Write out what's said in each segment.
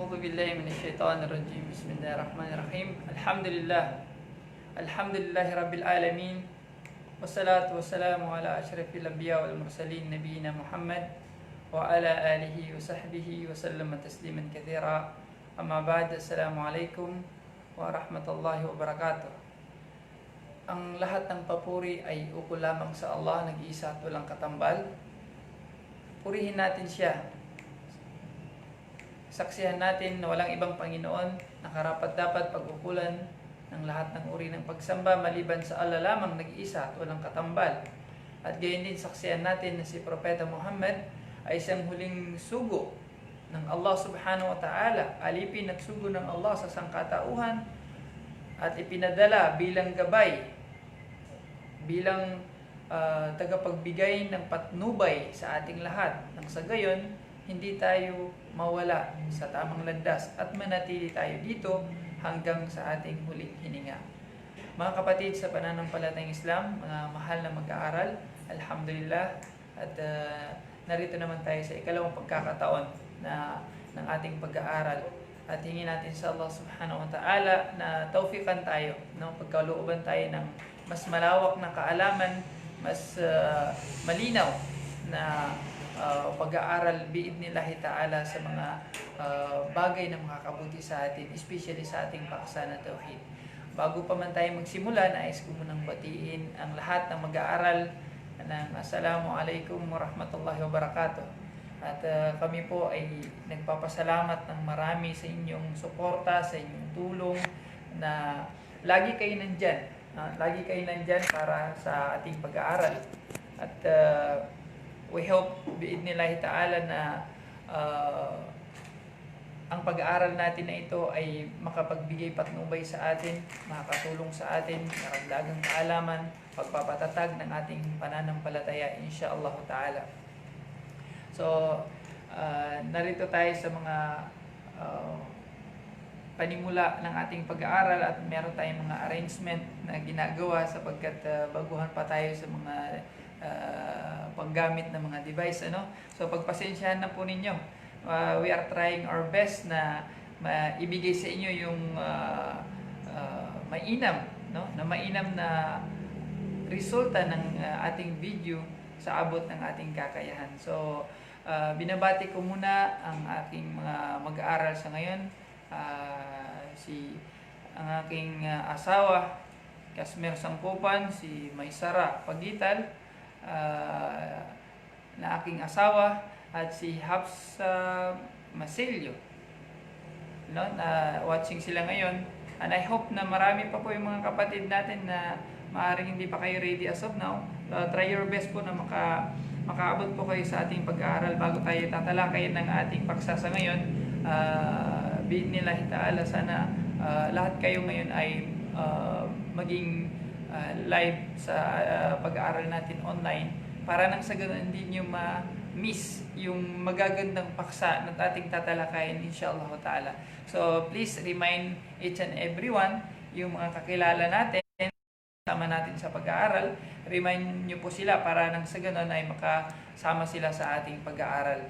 أعوذ بالله من الشيطان الرجيم. بسم الله الرحمن الرحيم. الحمد لله رب العالمين، والصلاة والسلام على أشرف الأنبياء والمرسلين نبينا محمد وعلى آله وصحبه وسلم تسليما كثيرا. أما بعد، السلام عليكم ورحمة الله وبركاته. Ang lahat ng papuri ay ukol lamang sa Allah, nag-iisa at walang katambal. Purihin natin siya. Saksihan natin na walang ibang Panginoon na karapat-dapat pag-ukulan ng lahat ng uri ng pagsamba maliban sa Allah lamang, nag-iisa at walang katambal. At gayon din saksihan natin na si Propeta Muhammad ay isang huling sugo ng Allah subhanahu wa ta'ala, alipin at sugo ng Allah sa sangkatauhan, at ipinadala bilang gabay, bilang tagapagbigay ng patnubay sa ating lahat, nang sa gayon hindi tayo mawala sa tamang landas at manatili tayo dito hanggang sa ating huling hininga. Mga kapatid sa pananampalatayang Islam, mga mahal na mag-aaral, alhamdulillah, at narito naman tayo sa ikalawang pagkakataon ng ating pag-aaral, at hingin natin sa Allah subhanahu wa ta'ala na tawfiqan tayo, pagkalooban tayo ng mas malawak na kaalaman, mas malinaw na pag-aaral biidnillahi ta'ala sa mga bagay na makakabuti sa atin, especially sa ating paksa na tauhid. Bago pa man tayo magsimula, nais ko munang batiin ang lahat ng mag-aaral ng Assalamualaikum warahmatullahi wabarakatuh. At kami po ay nagpapasalamat ng marami sa inyong suporta, sa inyong tulong, na lagi kayo nandyan. Lagi kayo nandyan para sa ating pag-aaral. At we hope biidnillahi ta'ala na ang pag-aaral natin na ito ay makapagbigay patnubay sa atin, makakatulong sa atin, karagdagang kaalaman, pagpapatatag ng ating pananampalataya, insyaallah ta'ala. So, narito tayo sa mga panimula ng ating pag-aaral, at meron tayong mga arrangement na ginagawa sapagkat baguhan pa tayo sa mga paggamit ng mga device. So pagpasensyahan na po ninyo. We are trying our best na maibigay sa inyo yung mainam, na mainam na resulta ng ating video sa abot ng ating kakayahan. So binabati ko muna ang aking mga mag-aaral sa ngayon, ang aking asawa Kasmer Sangkupan, si Maysara Pagital na aking asawa, at si Hafsa Masilio, na watching sila ngayon. And I hope na marami pa po yung mga kapatid natin na maaaring hindi pa kayo ready as of now. Try your best po na makaabot po kayo sa ating pag-aaral bago tayo tatalakayin ng ating paksa sa ngayon. Biidnillahi ta'ala, sana lahat kayo ngayon ay maging live sa pag-aaral natin online, para nang sa ganun hindi nyo ma-miss yung magagandang paksa na ating tatalakayin, insyaallah ta'ala. So please remind each and everyone, yung mga kakilala natin, sama natin sa pag-aaral, remind nyo po sila para nang sa ganun ay makasama sila sa ating pag-aaral.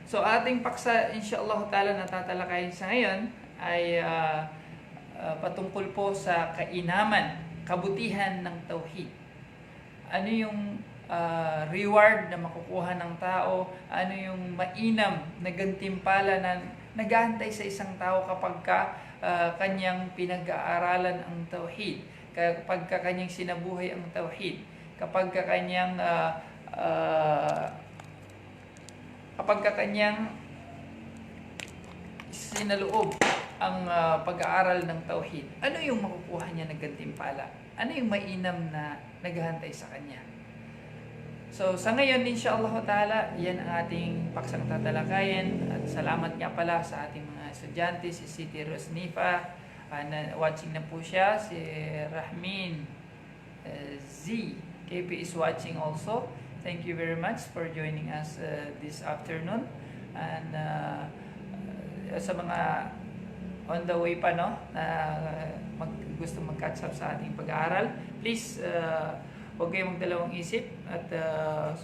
So ating paksa, insyaallah ta'ala, na tatalakayin sa ngayon ay patungkol po sa kainaman, kabutihan ng tauhid. Ano yung reward na makukuha ng tao? Ano yung mainam na gantimpala na nag-aantay sa isang tao kapag kanyang pinag-aaralan ang tauhid, kapag kanyang sinabuhay ang tauhid, kapag kanyang sinaloob ang pag-aaral ng tauhid. Ano yung makukuha niya ng gantimpala? Ano yung mainam na naghahantay sa kanya? So sa ngayon, insyaallah ta'ala, yan ang ating paksang tatalakayan. At salamat nga pala sa ating mga estudyante, si Siti Rosnifa, na watching na po siya, si Rahmin Z KP is watching also. Thank you very much for joining us this afternoon. And sa mga on the way pa, gusto mag-catch up sa ating pag-aaral, please huwag kayong magdalawang isip at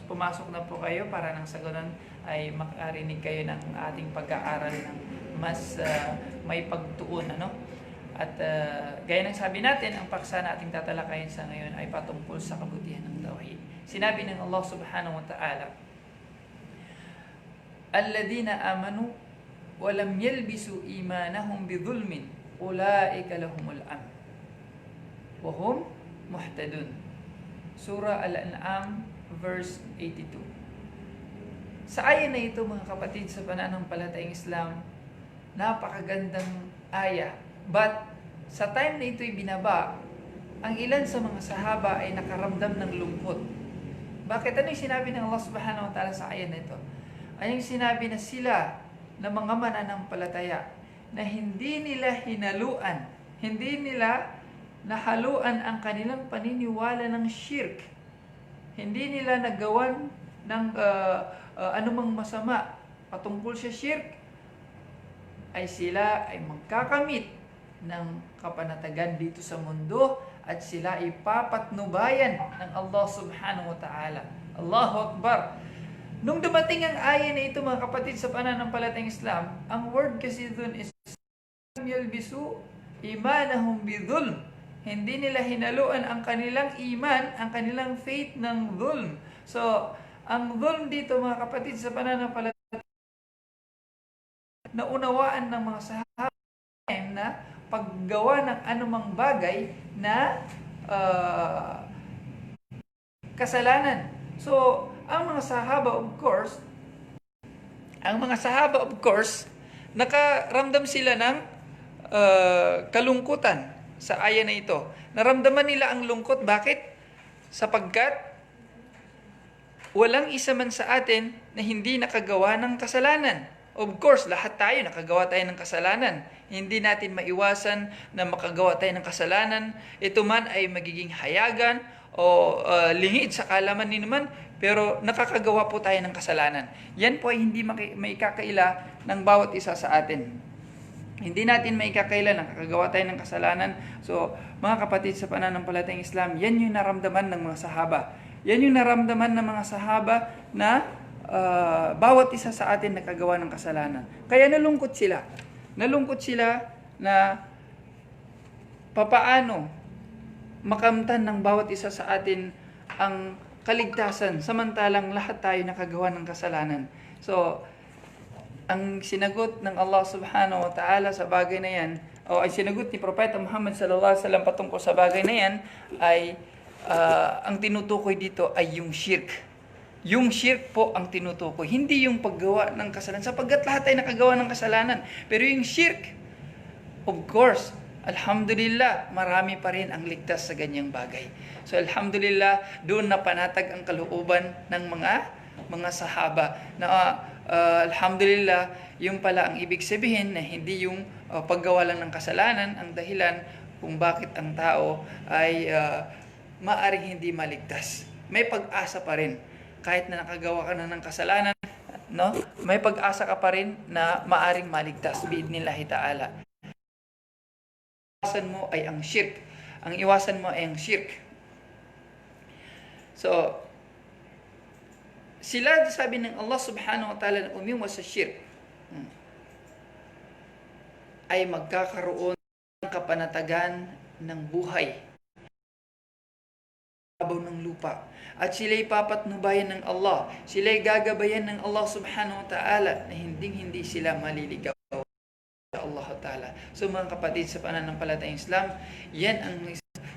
pumasok na po kayo para nang sa ganun ay makarinig kayo ng ating pag-aaral ng mas may pagtuon, ano? At gaya ng sabi natin, ang paksa na ating tatalakayin sa ngayon ay patungkol sa kabutihan ng tauhid. Sinabi ng Allah subhanahu wa ta'ala, alladhina amanu wa lam yalbisu imanahum bidhulmin ulaika lahumul amn wa hum muhtadun. Surah Al-An'am verse 82. Sa aya na ito, mga kapatid, sa pananampalatayang Islam, napakagandang aya. But sa time na ito'y binaba, ang ilan sa mga sahaba ay nakaramdam ng lungkot. Bakit? Ano yung sinabi ng Allah subhanahu wa ta'ala sa aya na ito? Ay yung sinabi na sila na mga mananampalataya na hindi nila hinaluan, hindi nila nahaluan ang kanilang paniniwala ng shirk. Hindi nila nagawan ng anumang masama patungkol sa shirk, ay sila ay magkakamit ng kapanatagan dito sa mundo at sila ay papatnubayan ng Allah subhanahu wa ta'ala. Allahu Akbar! Nung dumating ang aya na ito, mga kapatid, sa pananampalatayang Islam, ang word kasi dun is yalbisu imanahum bidhulm. Hindi nila hinaluan ang kanilang iman, ang kanilang faith ng dhulm. So, ang dhulm dito, mga kapatid, sa pananampalatayang na unawaan ng mga sahaba na paggawa ng anumang bagay na kasalanan. So, ang mga sahaba of course, nakaramdam sila ng kalungkutan sa aya na ito. Naramdaman nila ang lungkot. Bakit? Sapagkat walang isa man sa atin na hindi nakagawa ng kasalanan. Of course, lahat tayo nakagawa tayo ng kasalanan. Hindi natin maiwasan na makagawa tayo ng kasalanan. Ito man ay magiging hayagan o lingid sa kalaman ni naman, pero nakakagawa po tayo ng kasalanan. Yan po ay hindi maikakaila ng bawat isa sa atin. Hindi natin maikakaila na nakakagawa tayo ng kasalanan. So, mga kapatid, sa pananampalatayang Islam, yan yung naramdaman ng mga sahaba. Yan yung naramdaman ng mga sahaba na bawat isa sa atin nakagawa ng kasalanan. Kaya nalungkot sila. Nalungkot sila na papaano makamtan ng bawat isa sa atin ang kaligtasan samantalang lahat tayo nakagawa ng kasalanan. So, ang sinagot ng Allah subhanahu wa ta'ala sa bagay na yan, o ay sinagot ni Propeta Muhammad sallallahu alaihi wasallam patungkol sa bagay na yan, ay ang tinutukoy dito ay yung shirk. Yung shirk po ang tinutukoy, hindi yung paggawa ng kasalanan, sapagkat lahat ay nakagawa ng kasalanan. Pero yung shirk, of course, alhamdulillah, marami pa rin ang ligtas sa ganyang bagay. So alhamdulillah, doon na panatag ang kalooban ng mga sahaba na alhamdulillah, yung pala ang ibig sabihin na hindi yung paggawa lang ng kasalanan ang dahilan kung bakit ang tao ay maaring hindi maligtas. May pag-asa pa rin. Kahit na nakagawa ka na ng kasalanan, no? May pag-asa ka pa rin na maaring maligtas biidnillahi ta'ala. Iwasan mo ay ang shirk. Ang iwasan mo ay ang shirk. So, sila, sabi ng Allah subhanahu wa ta'ala, na umiwas sa shirk, ay magkakaroon ng kapanatagan ng buhay ng lupa. At sila'y papatnubayan ng Allah. Sila'y gagabayan ng Allah subhanahu wa ta'ala na hindi sila maliligaw sa Allah ta'ala. So mga kapatid, sa pananampalatayang Islam, yan ang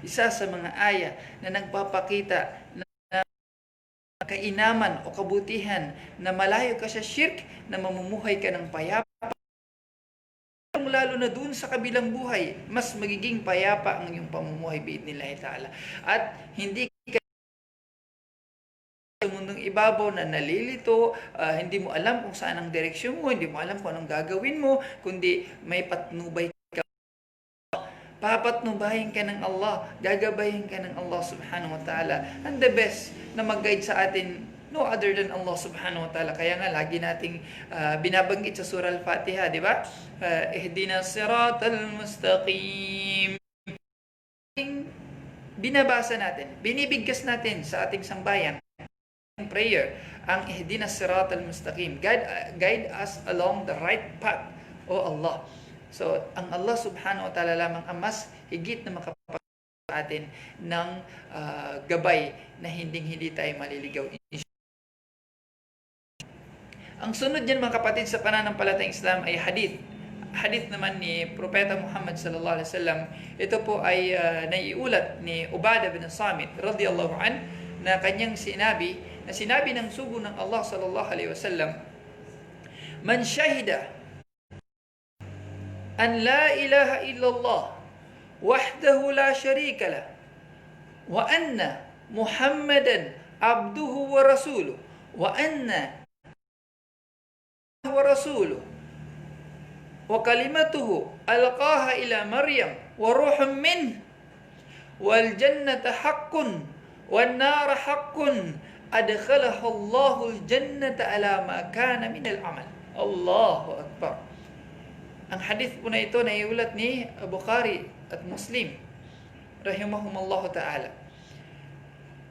isa sa mga aya na nagpapakita na kainaman o kabutihan na malayo ka sa shirk, na mamumuhay ka ng payapa. Lalo na dun sa kabilang buhay, mas magiging payapa ang iyong pamumuhay biidnillahi ta'ala. At hindi ka sa mundong ibabaw na nalilito, hindi mo alam kung saan ang direksyon mo, hindi mo alam kung anong gagawin mo, kundi may patnubay ka. Papatnubayin ka ng Allah, gagabayin ka ng Allah subhanahu wa ta'ala. And the best na mag-guide sa atin, no other than Allah subhanahu wa ta'ala. Kaya nga, lagi nating binabanggit sa surah Al-Fatiha, di ba? Ihdinas siratal mustaqim. binabasa natin, binibigkas natin sa ating sambayan prayer, ang ihdinas siratal mustaqim, guide us along the right path, O Allah. So, ang Allah subhanahu wa ta'ala lamang ang mas higit na makapag sa atin ng gabay na hindi tayo maliligaw. Ang sunod niyan mga kapatid sa pananampalatayang Islam ay hadith. Hadith naman ni Propeta Muhammad sallallahu alaihi wasallam. Ito po ay naiulat ni Ubadah bin Samit radhiyallahu an, na kanyang sinabi ng sugo ng Allah sallallahu alaihi wasallam, "Man shahida an la ilaha illallah wahdahu la sharika lah wa anna Muhammadan abduhu wa rasuluh wa anna wa rasuluh wa kalimatuhu alqaha ila Maryam wa ruhun min wal jannata haqqun wan nar haqqun adkhalahu Allahul jannata ala ma kana min al amal." Allahu akbar. Ang hadith po na ito naiulat ni Bukhari at Muslim rahimahumallahu ta'ala.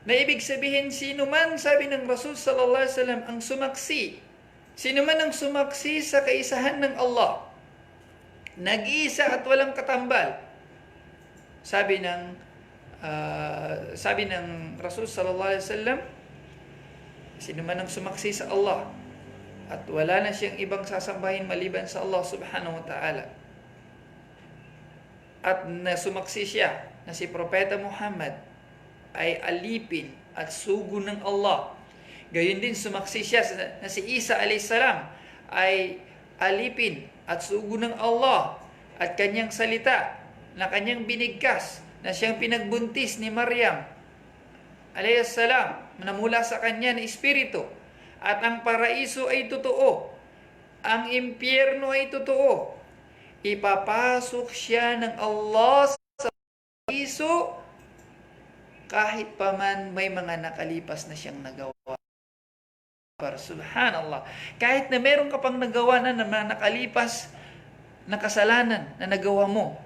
Na ibig sabihin, sino man, sabi ng Rasul sallallahu alaihi wasallam, ang sumaksi, sino man ang sumaksi sa kaisahan ng Allah, nag-iisa at walang katambal, sabi ng Rasul sallallahu alaihi wasallam, sino man ang sumaksi sa Allah at wala na siyang ibang sasambahin maliban sa Allah subhanahu wa ta'ala, at nasumaksi siya na si Propeta Muhammad ay alipin at sugo ng Allah, gayon din sumaksi siya na si Isa alayhis salam ay alipin at sugo ng Allah, at kanyang salita na kanyang binigkas na siyang pinagbuntis ni Maryam alayhis salam na mula sa kanya na espiritu, at ang paraiso ay totoo, ang impyerno ay totoo, ipapasok siya ng Allah sa paraiso kahit pa man may mga nakalipas na siyang nagawa. Subhanallah. Kahit na meron ka pang nagawa na mga nakalipas na kasalanan na nagawa mo,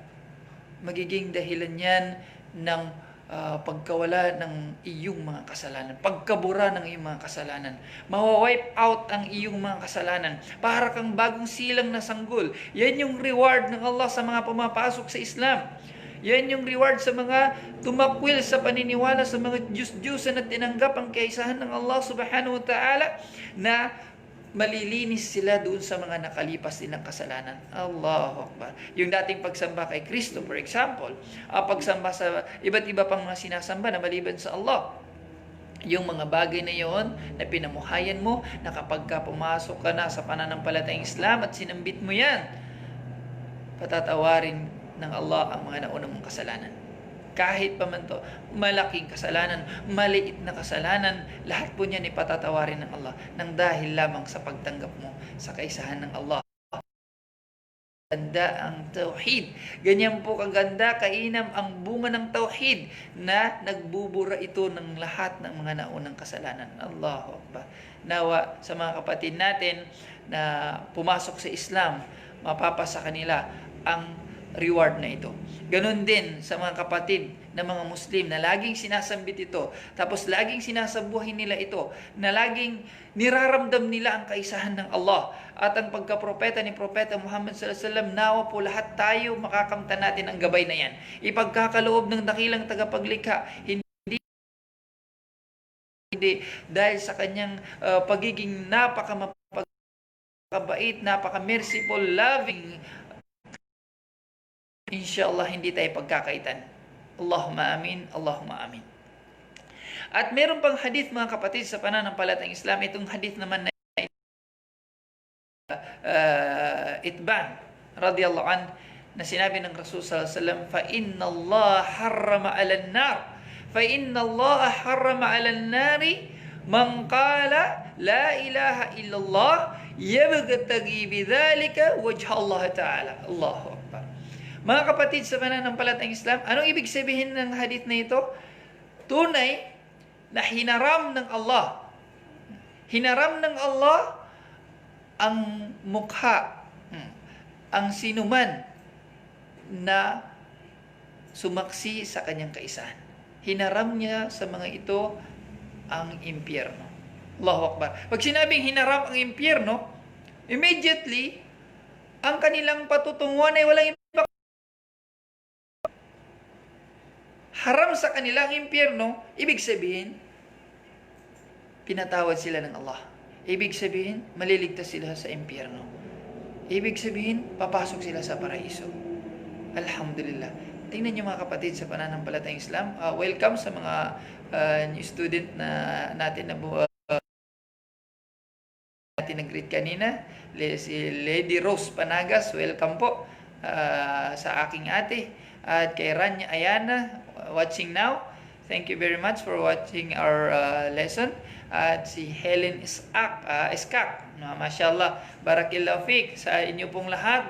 magiging dahilan yan ng pagkawala ng iyong mga kasalanan, pagkabura ng iyong mga kasalanan. Mawawipe out ang iyong mga kasalanan. Para kang bagong silang na sanggol. Yan yung reward ng Allah sa mga pumapasok sa Islam. Yan yung reward sa mga tumakwil sa paniniwala sa mga Diyos-Diyosan at tinanggap ang kaisahan ng Allah subhanahu wa ta'ala, na malilinis sila doon sa mga nakalipas din ng kasalanan. Allahu Akbar. Yung dating pagsamba kay Kristo, for example, pagsamba sa iba't iba pang mga sinasamba na maliban sa Allah, yung mga bagay na yon na pinamuhayan mo, na kapag ka pumasok ka na sa pananampalatayang Islam at sinambit mo yan, patatawarin ng Allah ang mga naunang mong kasalanan. Kahit pa man to, malaking kasalanan, maliit na kasalanan, lahat po niyan ipatatawarin ng Allah nang dahil lamang sa pagtanggap mo sa kaisahan ng Allah. Ganda ang tauhid. Ganyan po kaganda, kainam ang bunga ng tauhid, na nagbubura ito ng lahat ng mga naunang kasalanan. Allahu Akbar. Nawa sa mga kapatid natin na pumasok sa Islam, mapapasa kanila ang reward na ito. Ganon din sa mga kapatid na mga Muslim na laging sinasambit ito, tapos laging sinasabuhin nila ito, na laging niraramdam nila ang kaisahan ng Allah at ang pagkapropeta ni Propeta Muhammad sallallahu alaihi wasallam. Nawa po lahat tayo makakamtan natin ang gabay na yan. Ipagkakaloob ng dakilang tagapaglikha, hindi dahil sa kanyang pagiging napakabait, napaka-merciful, loving, inshallah hindi tayo pagkakaitan. Allahumma amin, Allahumma amin. At meron pang hadith mga kapatid sa pananampalatayang Islam. Itong hadith naman na Itban radiyallahu an, na sinabi ng Rasul sallallahu alaihi wasallam, fa inna Allah harrama 'alan nar, fa inna Allah harrama 'alan nari man qala la ilaha illallah yabtaghi bidzalika wajha Allah ta'ala. Allahu akbar. Mga kapatid sa pananampalatayang Islam, anong ibig sabihin ng hadith na ito? Tunay na hinaram ng Allah. Hinaram ng Allah ang mukha, ang sinuman na sumaksi sa kanyang kaisahan. hinaram niya sa mga ito ang impyerno. Allahu Akbar. Pag sinabing hinaram ang impyerno, immediately, ang kanilang patutunguhan ay walang iba. Haram sa kanilang impyerno, ibig sabihin, pinatawad sila ng Allah. Ibig sabihin, maliligtas sila sa impyerno. Ibig sabihin, papasok sila sa paraiso. Alhamdulillah. Tingnan niyo mga kapatid sa pananampalatayang Islam. Welcome sa mga new student na natin na natin nag-greet kanina. Si Lady Rose Panagas, welcome po sa aking ate. At kay Rania Ayana, watching now. Thank you very much for watching our lesson. At si Helen Iskak, mashallah, barakallahu fik sa inyo pong lahat.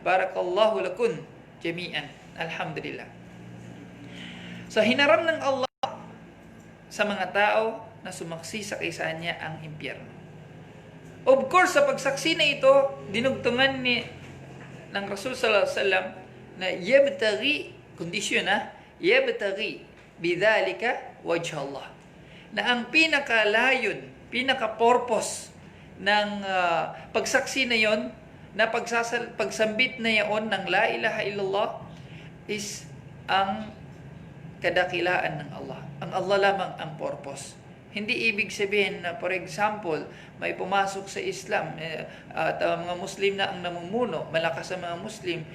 Barakallahu lakun jami'an. Alhamdulillah. So hinaram ng Allah sa mga tao na sumaksi sa kaysa niya ang impyerno. Of course, sa pagsaksi na ito, dinugtungan ng Rasul sallallahu alaihi wasallam na yabtaghi, kondisyon yabtaghi bidhalika wajh Allah. Na ang pinakalayon, pinaka-purpose ng pagsaksi na yon, na pagsambit na yon ng la ilaha illallah is ang kadakilaan ng Allah. Ang Allah lamang ang purpose. Hindi ibig sabihin na, for example, may pumasok sa Islam at mga Muslim na ang namumuno, malakas sa mga Muslim,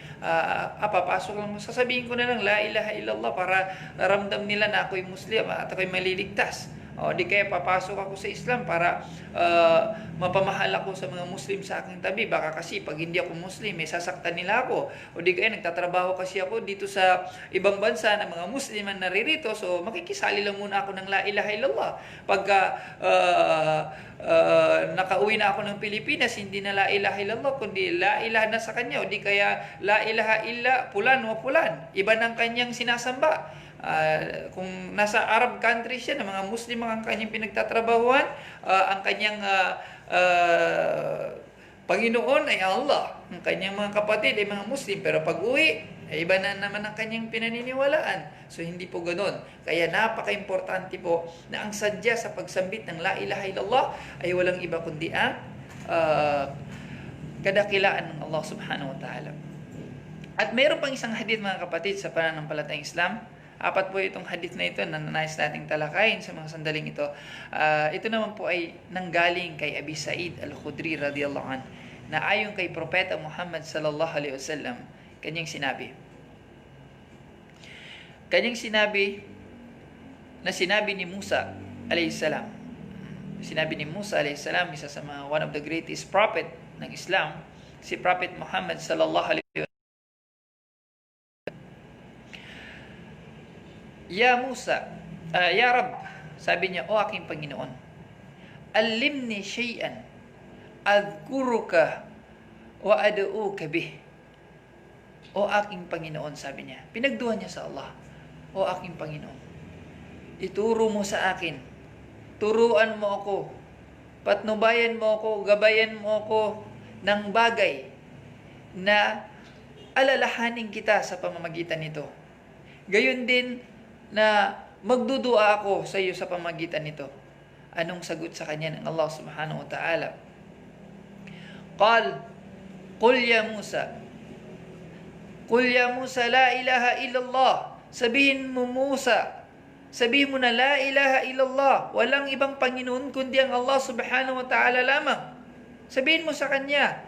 papasok lang, sasabihin ko na lang, la ilaha illallah, para ramdam nila na ako'y Muslim at ako'y maliligtas. O di kaya papasok ako sa Islam para mapamahal ako sa mga Muslim sa aking tabi. Baka kasi pag hindi ako Muslim, sasaktan nila ako. O di kaya nagtatrabaho kasi ako dito sa ibang bansa na mga Muslim ang naririto. So makikisali lang muna ako ng la ilaha illallah. Pagka nakauwi na ako ng Pilipinas, hindi na la ilaha illallah, kundi la ilaha na sa kanya. O di kaya la ilaha illa pulan wa pulan. Iba ng kanyang sinasamba. Kung nasa Arab countries siya, na mga Muslim ang kanyang pinagtatrabahuan, ang kanyang Panginoon ay Allah, ang kanyang mga kapatid ay mga Muslim, pero pag uwi, ay iba na naman ang kanyang pinaniniwalaan. So hindi po ganoon. Kaya napaka-importante po na ang sadya sa pagsambit ng la ilaha illallah ay walang iba kundi ang kadakilaan ng Allah subhanahu wa ta'ala. At mayroon pang isang hadith mga kapatid sa pananampalatayang Islam. 4 po itong hadith na ito na nais nating talakayin sa mga sandaling ito. Ito naman po ay nanggaling kay Abi Sa'id Al-Khudri radiyallahu anh, na ayon kay Propeta Muhammad sallallahu alaihi wasallam, kanyang sinabi ni Musa alayhi salam. Sinabi ni Musa alayhi salam, isa sa mga one of the greatest prophet ng Islam, si Prophet Muhammad sallallahu alaihi wasallam. Ya Musa, Ya Rab, sabi niya, o aking Panginoon, alimni shay'an adhkuruka wa ad'uka bih. O aking Panginoon, sabi niya, pinagduhan niya sa Allah, o aking Panginoon, ituro mo sa akin, turuan mo ako, patnubayan mo ako, gabayan mo ako ng bagay na alalahanin kita sa pamamagitan nito. Gayon din na magdudua ako sa iyo sa pamagitan nito. Anong sagot sa kanya ng Allah subhanahu wa ta'ala? Qul ya Musa, la ilaha illallah. Sabihin mo Musa, sabihin mo na la ilaha illallah, walang ibang Panginoon kundi ang Allah subhanahu wa ta'ala lamang. Sabihin mo sa kanya,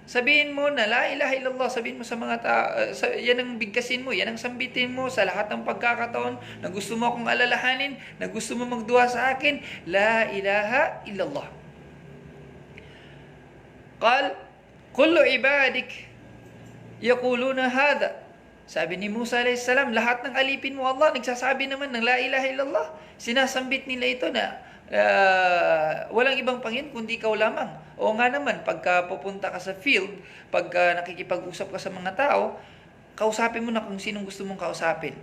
sabihin mo na la ilaha illallah, sabihin mo sa mga yan ang bigkasin mo, yan ang sambitin mo sa lahat ng pagkakataon na gusto mo akong alalahanin, na gusto mo magduha sa akin, la ilaha illallah. Kullu ibadik yaquluna hadha. Sabi ni Musa alayhis salam, lahat ng alipin mo Allah nagsasabi naman ng la ilaha illallah. Sinasambit nila ito na walang ibang Panginoon kundi ikaw lamang. O nga naman, pagka pupunta ka sa field, pagka nakikipag-usap ka sa mga tao, kausapin mo na kung sinong gusto mong kausapin.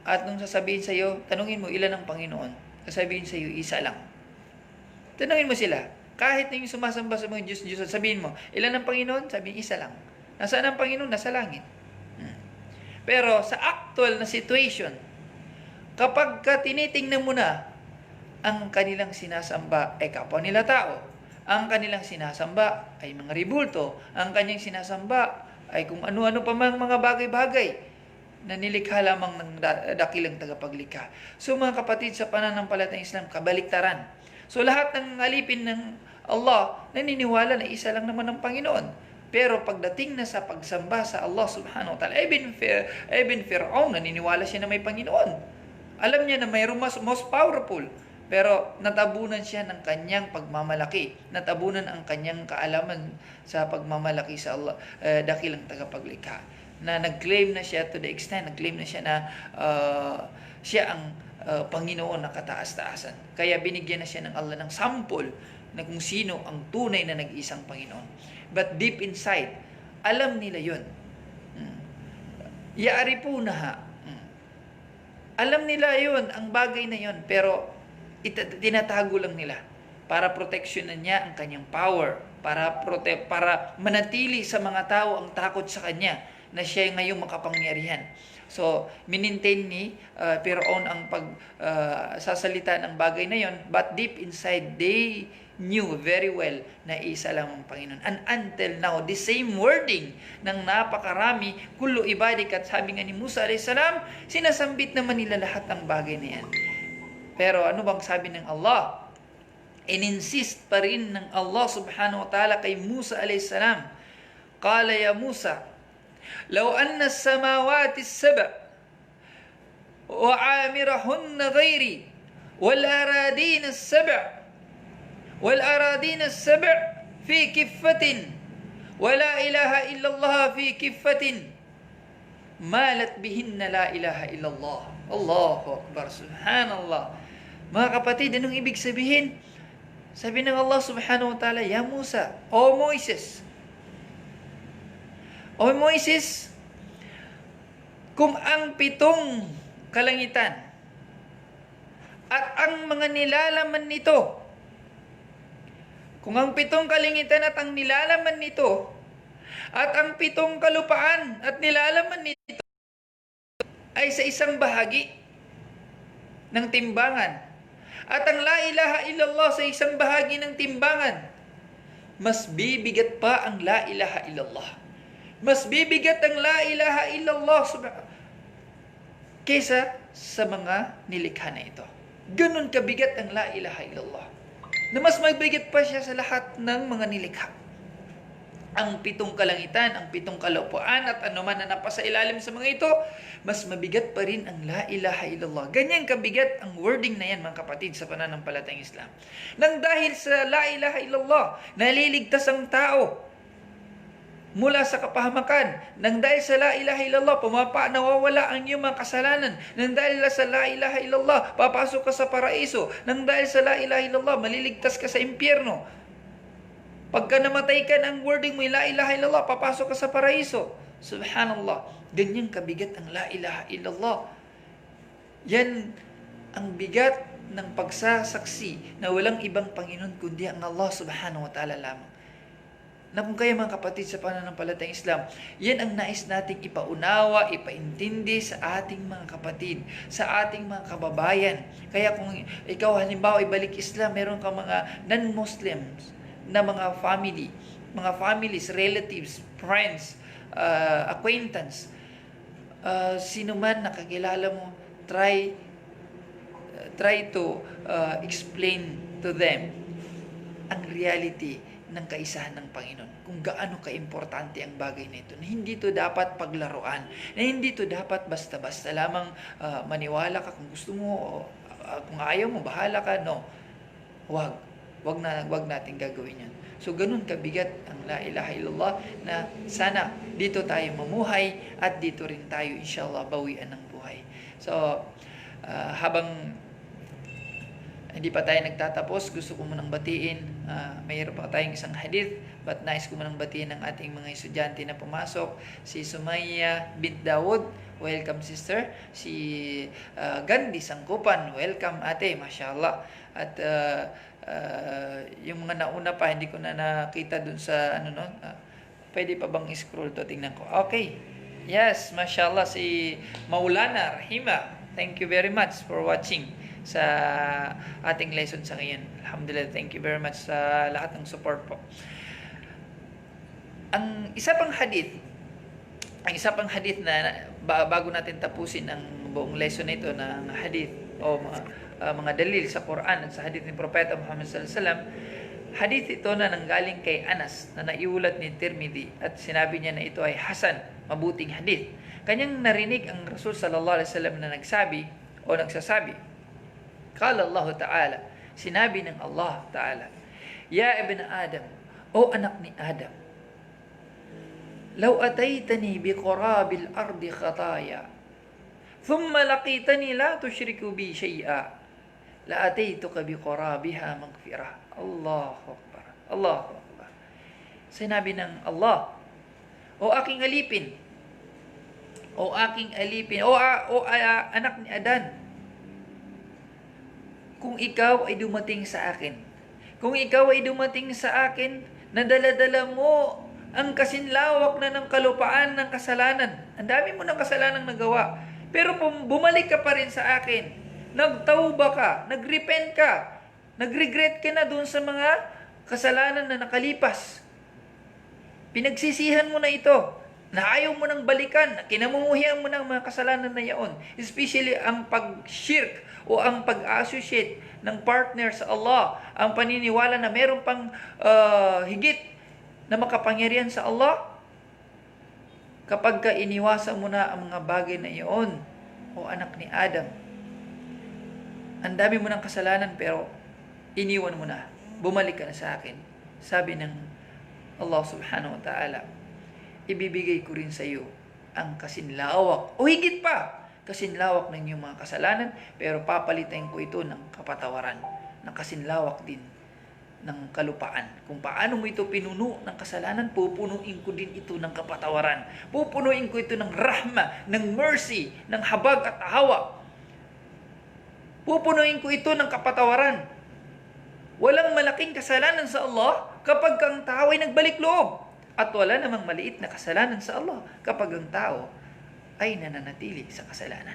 At nung sasabihin sa iyo, tanungin mo ilan ang Panginoon. Sasabihin sa iyo, isa lang. Tanungin mo sila. Kahit na yung sumasamba sa mga Diyos, sabihin mo, ilan ang Panginoon? Sabihin, isa lang. Nasaan ang Panginoon? Nasa langit. Pero sa actual na situation, Kapag tinitingnan mo na, ang kanilang sinasamba ay kapwa nila tao. Ang kanilang sinasamba ay mga ribulto. Ang kanyang sinasamba ay kung ano-ano pa mga bagay-bagay na nilikha lamang ng dakilang tagapaglikha. So mga kapatid, sa pananampalatayang Islam, kabaliktaran. So lahat ng alipin ng Allah, naniniwala na isa lang naman ang Panginoon. Pero pagdating na sa pagsamba sa Allah subhanahu wa ta'ala, even Fir'aun, naniniwala siya na may Panginoon. Alam niya na mayroong most powerful. Pero natabunan siya ng kanyang pagmamalaki. Natabunan ang kanyang kaalaman sa pagmamalaki sa Allah, dakilang tagapaglikha. Na nag-claim na siya to the extent, nag-claim na siya na siya ang Panginoon na kataas-taasan. Kaya binigyan na siya ng Allah ng sample na kung sino ang tunay na nag-isang Panginoon. But deep inside, alam nila yun. Yaari po na alam nila yun, ang bagay na yun, pero tinatago lang nila para proteksyonan niya ang kanyang power, para manatili sa mga tao ang takot sa kanya na siya ngayong makapangyarihan. So, minintain ni Fir'aun ang pagsasalita ng bagay na yon, but deep inside they knew very well na isa lang ang Panginoon. And until now, the same wording ng napakarami, kullu ibadik, at sabi nga ni Musa alayhis salam, sinasambit naman nila lahat ng bagay na yan. Pero ano bang sabi ng Allah? In-insist pa rin ng Allah subhanahu wa ta'ala kay Musa alayhis salam. Qala ya Musa, law anna as-samawati as-sab'a wa 'amirahunna ghairi wal aradina as-sab'a fi kiffatin wa la ilaha illallah fi kiffatin malat bihinna la ilaha illallah. Allahu Akbar, subhanallah. Mga kapatid, anong ibig sabihin? Sabi ng Allah subhanahu wa ta'ala, ya Musa, O Moises, kung ang 7 kalangitan at ang mga nilalaman nito, kung ang 7 kalangitan at ang nilalaman nito, at ang 7 kalupaan at nilalaman nito ay sa isang bahagi ng timbangan, at ang la ilaha illallah sa isang bahagi ng timbangan, mas bibigat pa ang la ilaha illallah. Mas bibigat ang la ilaha illallah kaysa sa mga nilikha na ito. Ganun kabigat ang la ilaha illallah, na mas mabigat pa siya sa lahat ng mga nilikha. Ang 7 kalangitan, ang 7 kalupaan, at anuman na napasa ilalim sa mga ito, mas mabigat pa rin ang la ilaha illallah. Ganyan kabigat ang wording na yan, mga kapatid, sa pananampalatayang Islam. Nang dahil sa la ilaha illallah, naliligtas ang tao mula sa kapahamakan. Nang dahil sa la ilaha illallah, nawawala ang iyong mga kasalanan. Nang dahil sa la ilaha illallah, papasok ka sa paraiso. Nang dahil sa la ilaha illallah, maliligtas ka sa impyerno. Pagka namatay ka ng wording mo, la ilaha illallah, papasok ka sa paraiso. Subhanallah. Ganyan kabigat ang la ilaha illallah. Yan ang bigat ng pagsasaksi na walang ibang Panginoon kundi ang Allah subhanahu wa ta'ala lamang. Na kung kaya mga kapatid sa pananampalatayang Islam, yan ang nais nating ipaunawa, ipaintindi sa ating mga kapatid, sa ating mga kababayan. Kaya kung ikaw halimbawa ibalik Islam, meron ka mga non-Muslims na mga families, relatives, friends, acquaintance, sino man nakakilala mo, try to explain to them ang reality ng kaisahan ng Panginoon, kung gaano kaimportante ang bagay na ito, na hindi to dapat paglaruan, na hindi to dapat basta-basta lamang maniwala ka kung gusto mo, o kung ayaw mo, bahala ka. No, wag natin gagawin yan. So ganun kabigat ang la ilaha illallah, na sana dito tayo mamuhay at dito rin tayo inshallah bawian ng buhay. So habang hindi pa tayo nagtatapos, gusto ko munang batiin, mayroon pa tayong isang hadith, but nais ko munang batiin ang ating mga estudyante na pumasok. Si Sumaya bint Daud, welcome sister. Si Gandhi Sangkupan, welcome ate, mashallah. At yung mga nauna pa, hindi ko na nakita dun sa pwede pa bang scroll to, tingnan ko. Okay, yes, mashallah, si Maulana Rahima, Thank you very much for watching sa ating lesson sa ngayon. Alhamdulillah, thank you very much sa lahat ng support po. Ang isa pang hadith na bago natin tapusin ang buong lesson na ito ng hadith o mga dalil sa Quran at sa hadith ni Propeta Muhammad sallallahu alaihi wasallam. Hadith ito na nanggaling kay Anas na naiulat ni Tirmidhi at sinabi niya na ito ay hasan, mabuting hadith. Kanyang narinig ang Rasul sallallahu alaihi wasallam na nagsasabi, Qala Allah Ta'ala, sinabi ng Allah Ta'ala, Ya ibn Adam, o anak ni Adam, Law ataytani biqurabil ardi khataya, thumma laqitani la tushriku bi shay'a, la ataytuka biqurabiha maghfirah. Allahu Akbar. Allahu Akbar. Sinabi ng Allah, o aking alipin, o anak ni Adan, kung ikaw ay dumating sa akin, na dala-dala mo ang kasinlawak na ng kalupaan ng kasalanan. Ang dami mo ng kasalanang nagawa. Pero bumalik ka pa rin sa akin. Nagtauba ka, nagrepent ka, nagregret ka na dun sa mga kasalanan na nakalipas. Pinagsisihan mo na ito, na ayaw mo nang balikan, na kinamumuhian mo ng mga kasalanan na yaon. Especially ang pag-shirk o ang pag-associate ng partner sa Allah, ang paniniwala na meron pang higit na makapangyarihan sa Allah. Kapag ka iniwasan mo na ang mga bagay na iyon, o anak ni Adam, ang dami mo ng kasalanan pero iniwan mo na, bumalik ka na sa akin. Sabi ng Allah subhanahu wa ta'ala, ibibigay ko rin sa iyo ang kasinlawak o higit pa kasinlawak ng iyong mga kasalanan, pero papalitan ko ito ng kapatawaran, ng kasinlawak din ng kalupaan. Kung paano mo ito pinuno ng kasalanan, pupunuin ko din ito ng kapatawaran. Pupunuin ko ito ng rahma, ng mercy, ng habag at ahawa. Pupunuin ko ito ng kapatawaran. Walang malaking kasalanan sa Allah kapag ang tao ay nagbalik loob. At wala namang maliit na kasalanan sa Allah kapag ang tao ay nananatili sa kasalanan,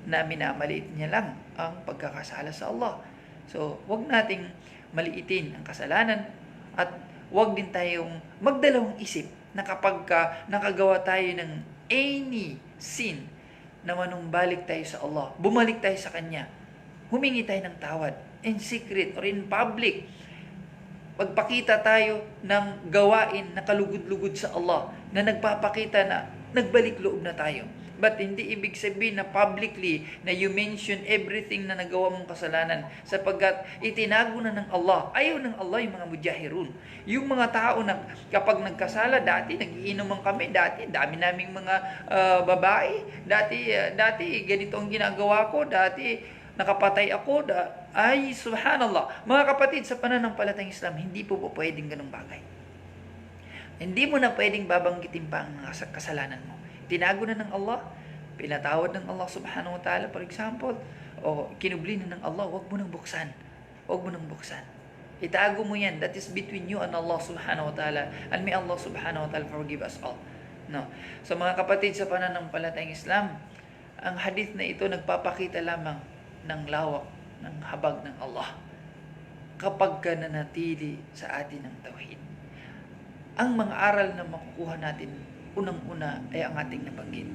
na minamaliit niya lang ang pagkakasala sa Allah. So, wag nating maliitin ang kasalanan at wag din tayong magdalawang isip na kapag nakagawa tayo ng any sin, na manumbalik tayo sa Allah, bumalik tayo sa Kanya, humingi tayo ng tawad in secret or in public. Pagpakita tayo ng gawain na kalugod-lugod sa Allah, na nagpapakita na nagbalik loob na tayo. But hindi ibig sabihin na publicly na you mention everything na nagawa mong kasalanan, sapagkat itinago na ng Allah. Ayaw ng Allah yung mga mujahirun. Yung mga tao na kapag nagkasala, dati nagiinuman kami, dati dami naming mga babae, dati ganito ang ginagawa ko, dati nakapatay ako, ay subhanallah. Mga kapatid, sa pananampalatayang Islam, hindi po pwedeng ganung bagay. Hindi mo na pwedeng babanggitin pa ang mga kasalanan mo. Tinago na ng Allah, pinatawad ng Allah subhanahu wa ta'ala, for example, o kinubli na ng Allah, wag mo nang buksan. Itago mo yan. That is between you and Allah subhanahu wa ta'ala. And may Allah subhanahu wa ta'ala forgive us all. No. So mga kapatid, sa pananampalatayang Islam, ang hadith na ito nagpapakita lamang ng lawak, ng habag ng Allah kapag ka nanatili sa atin ng tauhid. Ang mga aral na makukuha natin, unang-una ay ang ating nabanggit,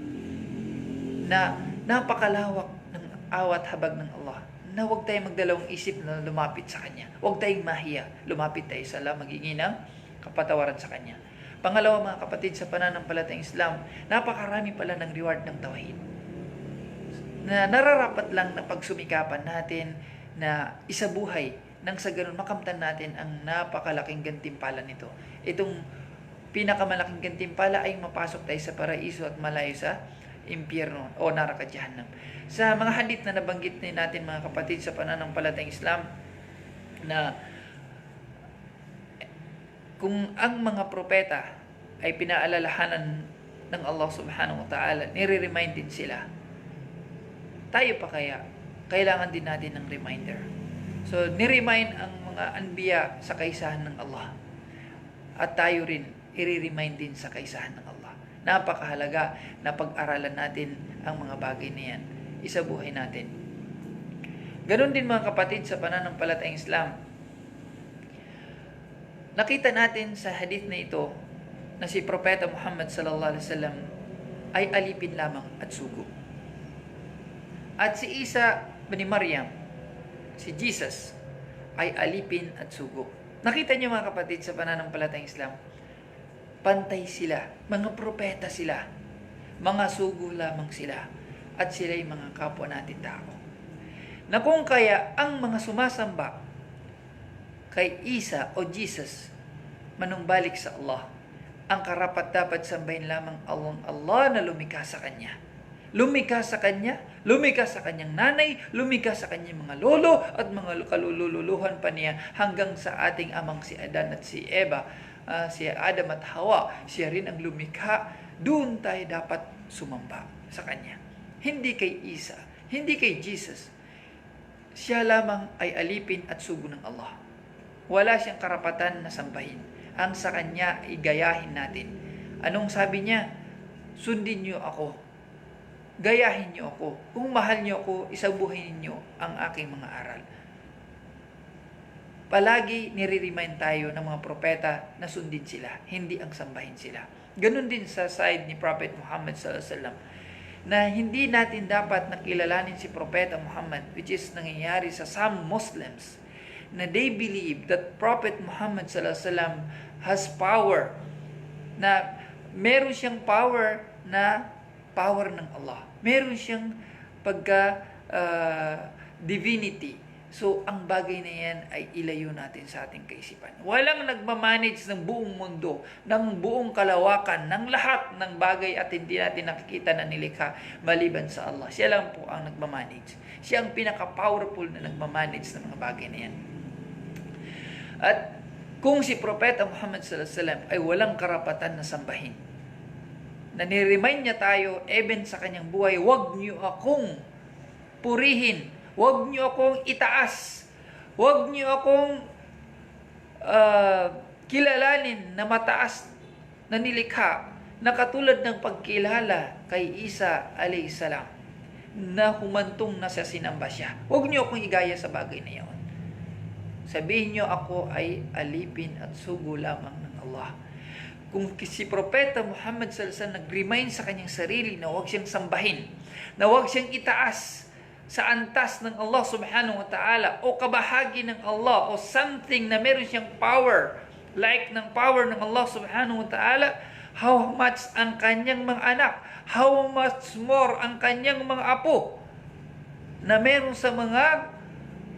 na napakalawak ng awat habag ng Allah, na huwag tayong magdalawang isip na lumapit sa Kanya. Huwag tayong mahiya, lumapit tayo sa Allah, magiging ng kapatawaran sa Kanya. Pangalawa, mga kapatid, sa pananampalatayang Islam, napakarami pala ng reward ng tauhid, na nararapat lang na pagsumikapan natin na isabuhay nang sa ganun makamtan natin ang napakalaking gantimpala nito. Itong pinakamalaking gantimpala ay mapasok tayo sa paraiso at malayo sa impyerno o neraka jahannam. Sa mga hadith na nabanggit natin, mga kapatid, sa pananampalatayang Islam, na kung ang mga propeta ay pinaalalahanan ng Allah subhanahu wa ta'ala, nire-remind din sila, tayo pa kaya kailangan din natin ng reminder. So, niremind ang mga anbiya sa kaisahan ng Allah. At tayo rin, i-remind din sa kaisahan ng Allah. Napakahalaga na pag-aralan natin ang mga bagay na yan. isabuhay natin. Ganon din mga kapatid sa pananampalatayang Islam. Nakita natin sa hadith na ito na si Propeta Muhammad sallallahu alaihi wasallam ay alipin lamang at sugo. At si Isa bin Maryam, si Jesus, ay alipin at sugo. Nakita niyo mga kapatid sa pananampalatayang Islam, pantay sila, mga propeta sila, mga sugo lamang sila, at sila'y mga kapwa natin tao. Na kung kaya ang mga sumasamba kay Isa o Jesus manumbalik sa Allah, ang karapat dapat sambahin lamang Allah na lumikha sa Kanya. Lumikha sa Kanya, lumikha sa Kanyang nanay, lumikha sa Kanyang mga lolo at mga kalululuhan pa niya hanggang sa ating amang si Adan at si Eva, si Adam at Hawa. Siya rin ang lumikha. Doon tayo dapat sumamba sa Kanya. Hindi kay Isa, hindi kay Jesus. Siya lamang ay alipin at sugo ng Allah. Wala siyang karapatan na sambahin. Ang sa Kanya ay gayahin natin. Anong sabi niya? Sundin niyo ako. Gayahin niyo ako. Kung mahal niyo ako, isabuhin niyo ang aking mga aral. Palagi nire-remind tayo ng mga propeta na sundin sila, hindi ang sambahin sila. Ganun din sa side ni Prophet Muhammad sallallahu alaihi wasallam, na hindi natin dapat nakilalanin si Propeta Muhammad, which is nangyayari sa some Muslims, na they believe that Prophet Muhammad sallallahu alaihi wasallam has power, na meron siyang power na power ng Allah. Meron siyang divinity. So, ang bagay na yan ay ilayo natin sa ating kaisipan. Walang nagmamanage ng buong mundo, ng buong kalawakan, ng lahat ng bagay at hindi natin nakikita na nilikha maliban sa Allah. Siya lang po ang nagmamanage. Siya ang pinaka-powerful na nagmamanage ng mga bagay na yan. At kung si Propeta Muhammad sallallahu alaihi wasallam ay walang karapatan na sambahin, na niremind niya tayo, even sa kanyang buhay, huwag niyo akong purihin, huwag niyo akong itaas, huwag niyo akong kilalanin na mataas na nilikha, na katulad ng pagkilala kay Isa alayhis salam, na humantong na sa sinamba siya. Huwag niyo akong igaya sa bagay na iyon. Sabihin niyo ako ay alipin at sugo lamang ng Allah. Kung si Propeta Muhammad sallallahu alaihi wasallam nag-remind sa kanyang sarili na huwag siyang sambahin, na huwag siyang itaas sa antas ng Allah subhanahu wa ta'ala, o kabahagi ng Allah, o something na meron siyang power, like ng power ng Allah subhanahu wa ta'ala, how much ang kanyang mga anak, how much more ang kanyang mga apo, na meron sa mga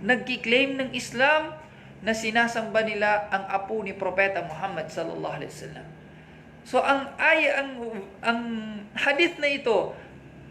nagkiklaim ng Islam, na sinasamba nila ang apo ni Propeta Muhammad sallallahu alaihi wasallam. So ang hadith na ito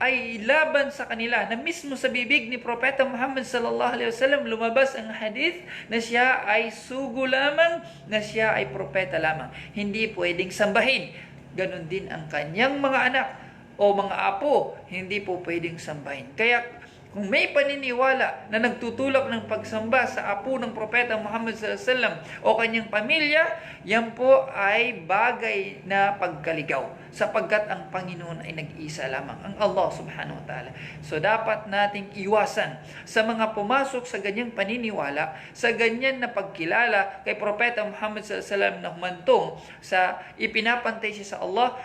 ay laban sa kanila, na mismo sa bibig ni Propeta Muhammad sallallahu alaihi wasallam lumabas ang hadith na siya ay sugo lamang, na siya ay propeta lamang, hindi pwedeng sambahin. Ganon din ang kanyang mga anak o mga apo, hindi po pwedeng sambahin. Kaya kung may paniniwala na nagtutulak ng pagsamba sa apo ng Propeta Muhammad sallallahu alaihi wasallam o kanyang pamilya, yan po ay bagay na pagkaligaw, sapagkat ang Panginoon ay nag-isa lamang, ang Allah subhanahu wa ta'ala. So dapat nating iwasan sa mga pumasok sa ganyang paniniwala, sa ganyan na pagkilala kay Propeta Muhammad sallallahu alaihi wasallam na humantong sa ipinapantay siya sa Allah.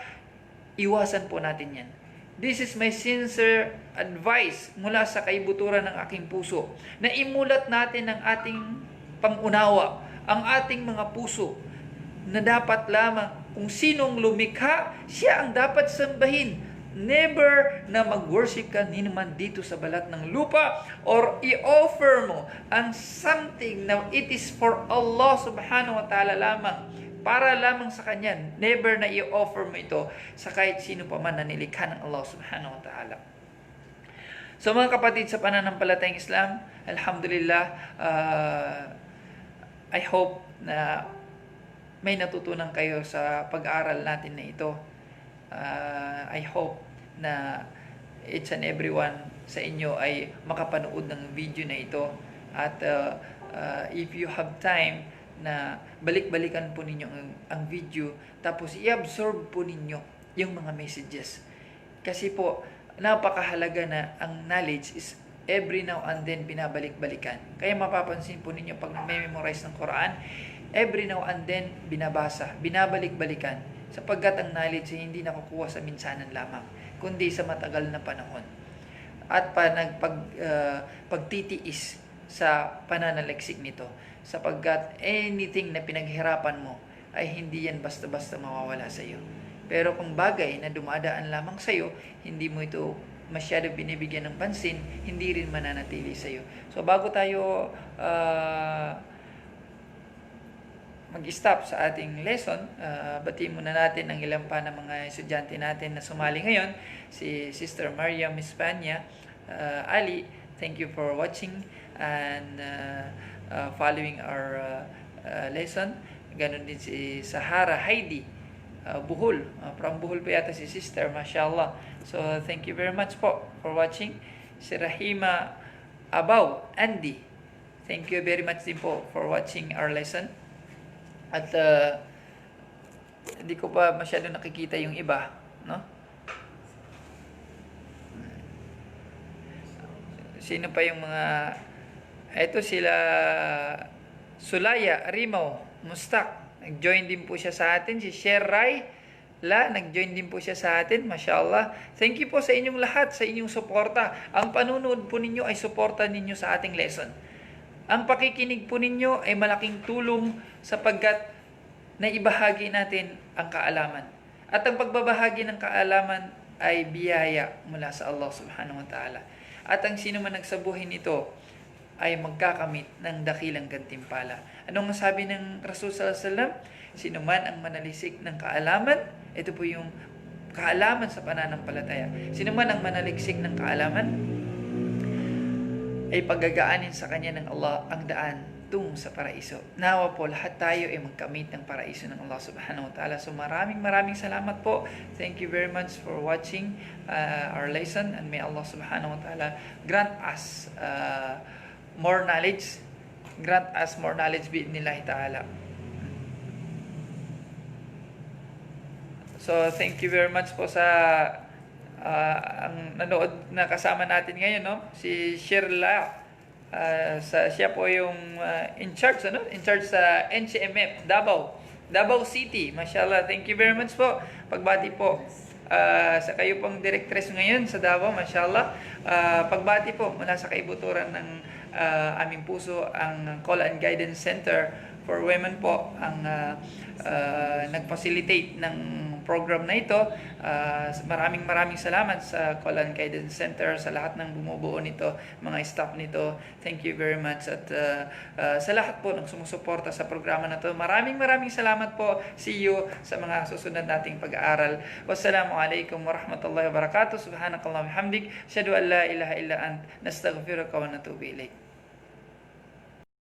Iwasan po natin yan. This is my sincere advice mula sa kaibuturan ng aking puso, na imulat natin ang ating pangunawa, ang ating mga puso, na dapat lamang kung sinong lumikha, siya ang dapat sambahin. Never na mag-worship ka ninuman dito sa balat ng lupa, or i-offer mo ang something na it is for Allah subhanahu wa ta'ala lamang, para lamang sa Kanya. Never na i-offer mo ito sa kahit sino pa man na nilikha ng Allah subhanahu wa ta'ala. So mga kapatid sa pananampalatayang Islam, alhamdulillah, I hope na may natutunan kayo sa pag-aaral natin na ito. I hope na each and everyone sa inyo ay makapanood ng video na ito. At if you have time, na balik-balikan po ninyo ang video, tapos i-absorb po ninyo yung mga messages. Kasi po, napakahalaga na ang knowledge is every now and then binabalik-balikan. Kaya mapapansin po ninyo pag nag-memorize ng Quran, every now and then binabasa, binabalik-balikan, sapagkat ang knowledge ay hindi nakukuha sa minsanan lamang, kundi sa matagal na panahon. At pagtitiis sa pananaliksik nito, sapagkat anything na pinaghirapan mo ay hindi yan basta-basta mawawala sa iyo. Pero kung bagay na dumadaan lamang sa iyo, hindi mo ito masyado binibigyan ng pansin, hindi rin mananatili sa iyo. So bago tayo mag-stop sa ating lesson, batiin muna natin ang ilang pa ng mga estudyante natin na sumali ngayon. Si Sister Maria Mispania Ali, thank you for watching and following our lesson. Ganon din si Sahara Heidi Buhol, from Buhol pa yata si Sister, mashallah. So thank you very much po for watching. Si Rahima Abaw Andy, thank you very much din po for watching our lesson. At hindi ko pa masyado nakikita yung iba, no? Sino pa yung mga... Ito sila Sulaya Rimaw Mustak, nag-join din po siya sa atin. Si Sheray La, nag-join din po siya sa atin, mashallah. Thank you po sa inyong lahat, sa inyong suporta. Ang panunood po ninyo ay suporta ninyo sa ating lesson. Ang pakikinig po ninyo ay malaking tulong sapagkat naibahagi natin ang kaalaman. At ang pagbabahagi ng kaalaman ay biyaya mula sa Allah subhanahu wa ta'ala. At ang sino man nagsabuhin nito ay magkakamit ng dakilang gantimpala. Anong sabi ng Rasul sallallahu alaihi wasallam? Sino man ang manalisik ng kaalaman, ito po yung kaalaman sa pananampalataya. Sino man ang manaliksik ng kaalaman, ay paggagaanin sa kanya ng Allah ang daan tungo sa paraiso. Nawa po lahat tayo ay magkamit ng paraiso ng Allah subhanahu wa ta'ala. So maraming salamat po. Thank you very much for watching our lesson, and may Allah subhanahu wa ta'ala grant us more knowledge. Grant us more knowledge bi'idhnillahi ta'ala. So thank you very much po sa ang nanood na kasama natin ngayon, no? Si Shirla, siya po yung in charge sa NCMF Davao City. Mashallah, thank you very much po. Pagbati po sa kayo pong directress ngayon sa Davao, mashallah. Pagbati po mula sa kaibuturan ng aming puso, ang Call and Guidance Center for Women po ang nag-facilitate ng program na ito. Maraming salamat sa Call and Guidance Center, sa lahat ng bumubuo nito, mga staff nito. Thank you very much. At sa lahat po ng sumusuporta sa programa na to, maraming salamat po. See you sa mga susunod nating pag-aaral. Wassalamualaikum warahmatullahi wabarakatuh. Subhanakallahumma hamdik, asyhadu an la ilaha illa ant, nastaghfiruka wa natubu ilaik.